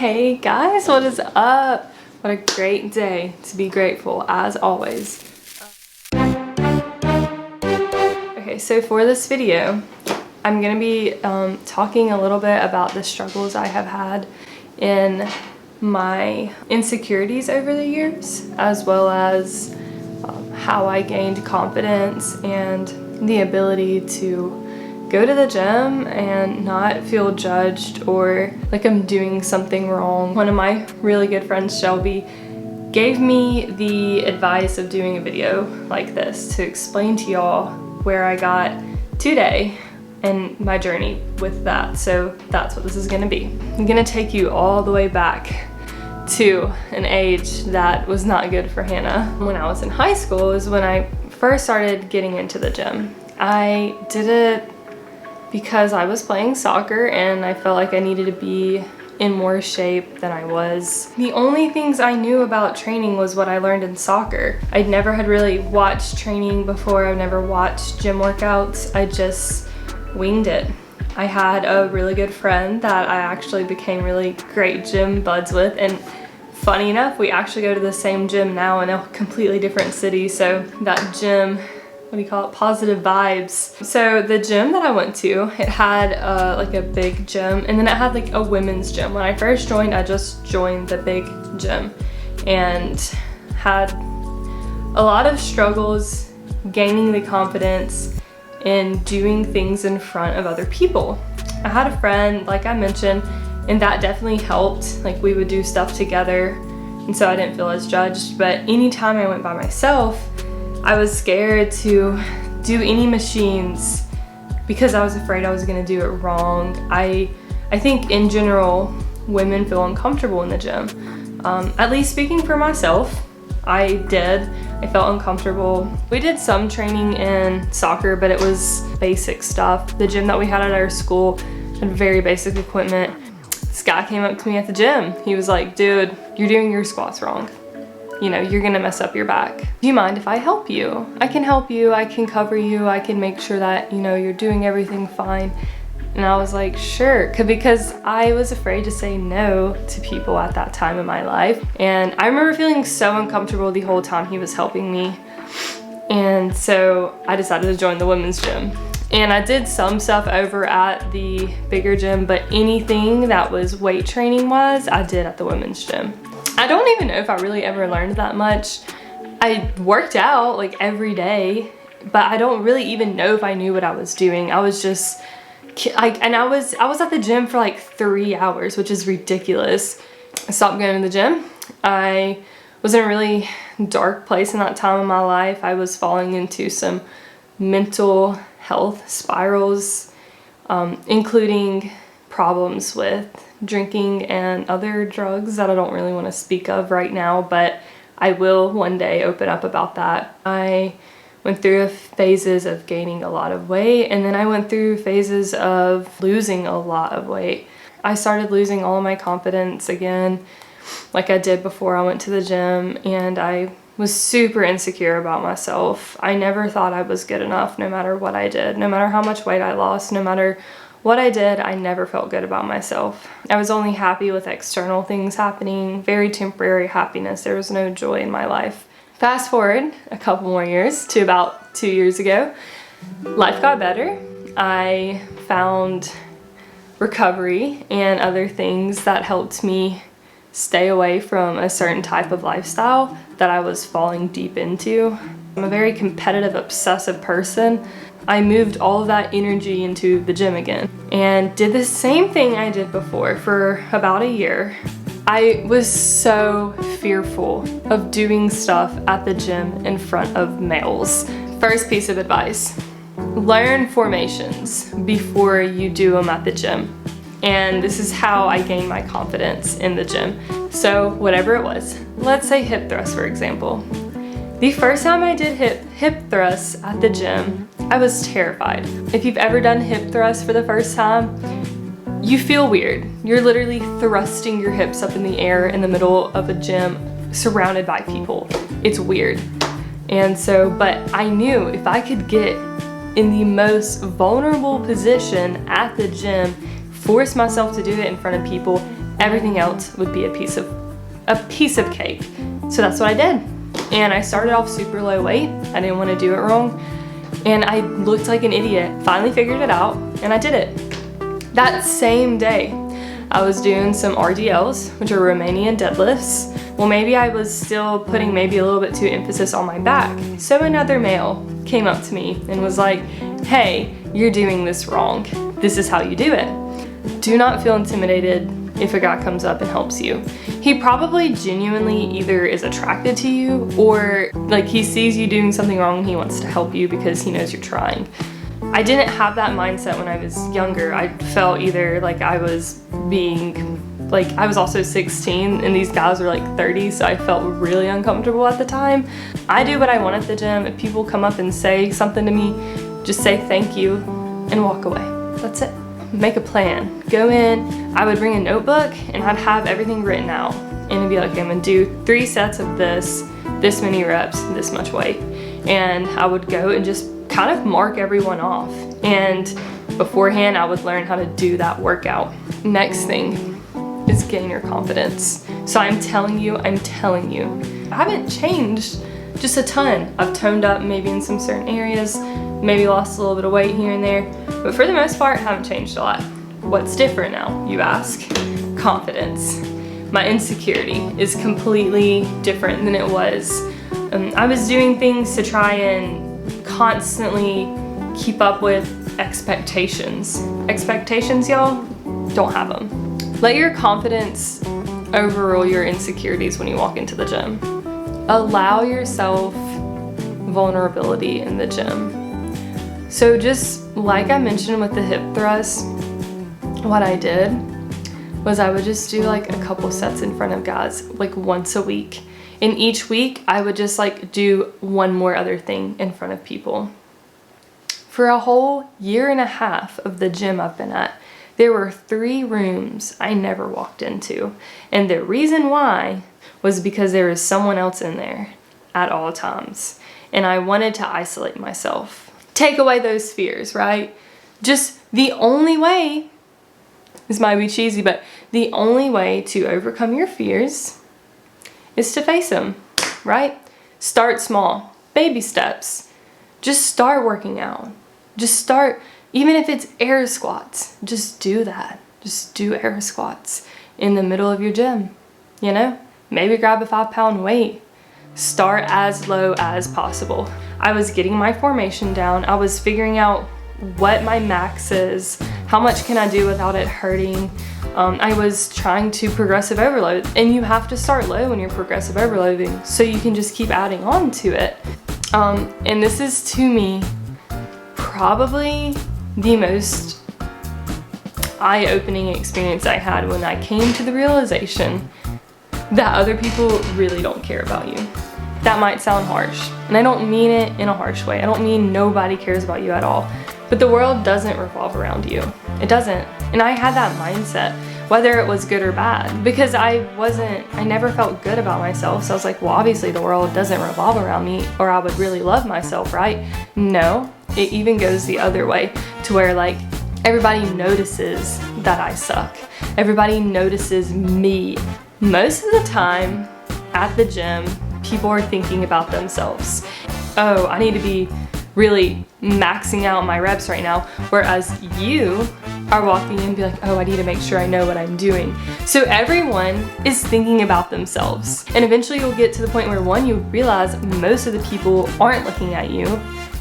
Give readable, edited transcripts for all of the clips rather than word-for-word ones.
Hey guys, what is up? What a great day to be grateful, as always. Okay, so for this video, I'm gonna be talking a little bit about the struggles I have had in my insecurities over the years, as well as how I gained confidence and the ability to go to the gym and not feel judged or like I'm doing something wrong. One of my really good friends, Shelby, gave me the advice of doing a video like this to explain to y'all where I got today and my journey with that. So that's what this is gonna be. I'm gonna take you all the way back to an age that was not good for Hannah. When I was in high school is when I first started getting into the gym. I did it because I was playing soccer and I felt like I needed to be in more shape than I was. The only things I knew about training was what I learned in soccer. I never had really watched training before. I've never watched gym workouts. I just winged it. I had a really good friend that I actually became really great gym buds with, and funny enough, we actually go to the same gym now in a completely different city. So that gym, what do you call it? Positive vibes. So the gym that I went to, it had like a big gym, and then it had like a women's gym. When I first joined, I just joined the big gym and had a lot of struggles gaining the confidence in doing things in front of other people. I had a friend, like I mentioned, and that definitely helped. Like we would do stuff together, and so I didn't feel as judged. But anytime I went by myself, I was scared to do any machines because I was afraid I was gonna do it wrong. I think in general, women feel uncomfortable in the gym. At least speaking for myself, I did. I felt uncomfortable. We did some training in soccer, but it was basic stuff. The gym that we had at our school had very basic equipment. This guy came up to me at the gym. He was like, dude, you're doing your squats wrong. You know, you're gonna mess up your back. Do you mind if I help you? I can help you, I can cover you, I can make sure that, you know, you're doing everything fine. And I was like, sure, because I was afraid to say no to people at that time in my life. And I remember feeling so uncomfortable the whole time he was helping me. And so I decided to join the women's gym. And I did some stuff over at the bigger gym, but anything that was weight training wise, I did at the women's gym. I don't even know if I really ever learned that much. I worked out like every day, but I don't really even know if I knew what I was doing. I was just, I was at the gym for like 3 hours, which is ridiculous. I stopped going to the gym. I was in a really dark place in that time of my life. I was falling into some mental health spirals, including problems with drinking and other drugs that I don't really want to speak of right now, but I will one day open up about that. I went through phases of gaining a lot of weight, and then I went through phases of losing a lot of weight. I started losing all of my confidence again, like I did before I went to the gym, and I was super insecure about myself. I never thought I was good enough no matter what I did, no matter how much weight I lost, no matter what I did, I never felt good about myself. I was only happy with external things happening, very temporary happiness. There was no joy in my life. Fast forward a couple more years to about 2 years ago, life got better. I found recovery and other things that helped me stay away from a certain type of lifestyle that I was falling deep into. I'm a very competitive, obsessive person. I moved all of that energy into the gym again and did the same thing I did before for about a year. I was so fearful of doing stuff at the gym in front of males. First piece of advice, learn formations before you do them at the gym. And this is how I gained my confidence in the gym. So whatever it was, let's say hip thrusts, for example. The first time I did hip thrusts at the gym, I was terrified. If you've ever done hip thrusts for the first time, you feel weird. You're literally thrusting your hips up in the air in the middle of a gym surrounded by people. It's weird. And so, but I knew if I could get in the most vulnerable position at the gym, force myself to do it in front of people, everything else would be a piece of cake. So that's what I did. And I started off super low weight. I didn't want to do it wrong. And I looked like an idiot. Finally figured it out, and I did it. That same day, I was doing some RDLs, which are Romanian deadlifts. Well, maybe I was still putting maybe a little bit too emphasis on my back. So another male came up to me and was like, hey, you're doing this wrong. This is how you do it. Do not feel intimidated if a guy comes up and helps you. He probably genuinely either is attracted to you or like he sees you doing something wrong and he wants to help you because he knows you're trying. I didn't have that mindset when I was younger. I felt either like I was I was also 16 and these guys were like 30, so I felt really uncomfortable at the time. I do what I want at the gym. If people come up and say something to me, just say thank you and walk away. That's it. Make a plan. Go in. I would bring a notebook and I'd have everything written out. And it'd be like, I'm gonna do 3 sets of this many reps, this much weight. And I would go and just kind of mark everyone off. And beforehand, I would learn how to do that workout. Next thing is gain your confidence. So I'm telling you, I haven't changed just a ton. I've toned up maybe in some certain areas, maybe lost a little bit of weight here and there, but for the most part, haven't changed a lot. What's different now, you ask? Confidence. My insecurity is completely different than it was. I was doing things to try and constantly keep up with expectations. Expectations, y'all, don't have them. Let your confidence overrule your insecurities when you walk into the gym. Allow yourself vulnerability in the gym. So just like I mentioned with the hip thrust, what I did was I would just do like a couple sets in front of guys like once a week. And each week I would just like do one more other thing in front of people. For a whole year and a half of the gym I've been at, there were 3 rooms I never walked into. And the reason why was because there was someone else in there at all times. And I wanted to isolate myself. Take away those fears, right? Just the only way, this might be cheesy, but the only way to overcome your fears is to face them, right? Start small, baby steps. Just start working out. Just start. Even if it's air squats, just do that. Just do air squats in the middle of your gym, you know? Maybe grab a 5-pound weight. Start as low as possible. I was getting my formation down. I was figuring out what my max is, how much can I do without it hurting. I was trying to progressive overload, and you have to start low when you're progressive overloading so you can just keep adding on to it. And this is, to me, probably the most eye-opening experience I had when I came to the realization that other people really don't care about you. That might sound harsh, and I don't mean it in a harsh way. I don't mean nobody cares about you at all, but the world doesn't revolve around you. It doesn't. And I had that mindset, whether it was good or bad, because I never felt good about myself. So I was like, well, obviously the world doesn't revolve around me, or I would really love myself, right? No, it even goes the other way, to where like everybody notices that I suck. Everybody notices me. Most of the time at the gym, people are thinking about themselves. Oh, I need to be really maxing out my reps right now. Whereas you are walking in and be like, oh, I need to make sure I know what I'm doing. So everyone is thinking about themselves. And eventually you'll get to the point where 1, you realize most of the people aren't looking at you.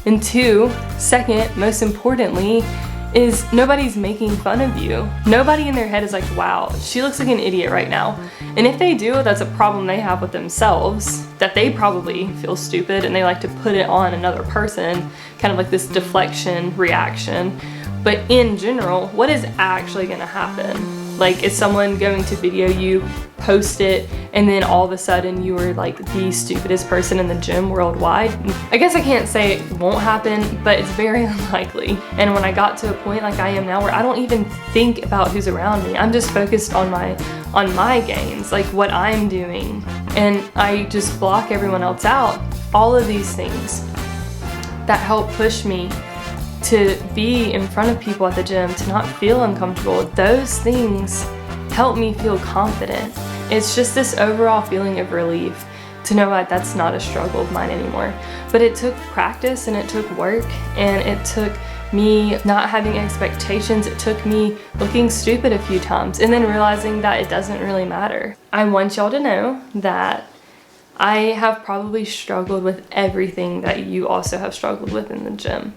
And 2, second, most importantly, is nobody's making fun of you. Nobody in their head is like, wow, she looks like an idiot right now. And if they do, that's a problem they have with themselves, that they probably feel stupid and they like to put it on another person, kind of like this deflection reaction. But in general, what is actually gonna happen? Like, is someone going to video you, post it, and then all of a sudden you are like the stupidest person in the gym worldwide? I guess I can't say it won't happen, but it's very unlikely. And when I got to a point like I am now where I don't even think about who's around me, I'm just focused on my gains, like what I'm doing, and I just block everyone else out. All of these things that help push me to be in front of people at the gym, to not feel uncomfortable, those things help me feel confident. It's just this overall feeling of relief to know that that's not a struggle of mine anymore. But it took practice and it took work and it took me not having expectations. It took me looking stupid a few times and then realizing that it doesn't really matter. I want y'all to know that I have probably struggled with everything that you also have struggled with in the gym.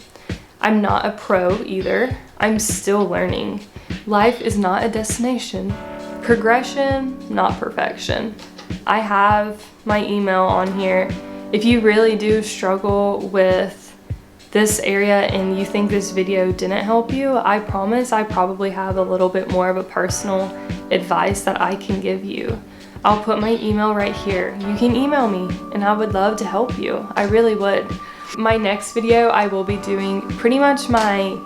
I'm not a pro either. I'm still learning. Life is not a destination. Progression, not perfection. I have my email on here. If you really do struggle with this area and you think this video didn't help you, I promise I probably have a little bit more of a personal advice that I can give you. I'll put my email right here. You can email me and I would love to help you. I really would. My next video, I will be doing pretty much my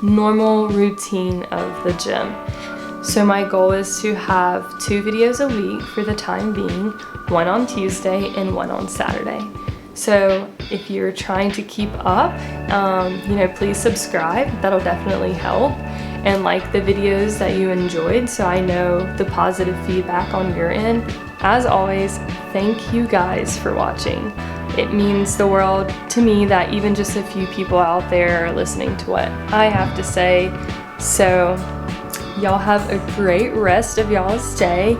normal routine of the gym. So my goal is to have 2 videos a week for the time being, one on Tuesday and one on Saturday. So if you're trying to keep up, please subscribe. That'll definitely help. And like the videos that you enjoyed so I know the positive feedback on your end. As always, thank you guys for watching. It means the world to me that even just a few people out there are listening to what I have to say. So y'all have a great rest of y'all's day,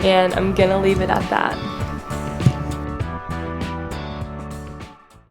and I'm gonna leave it at that.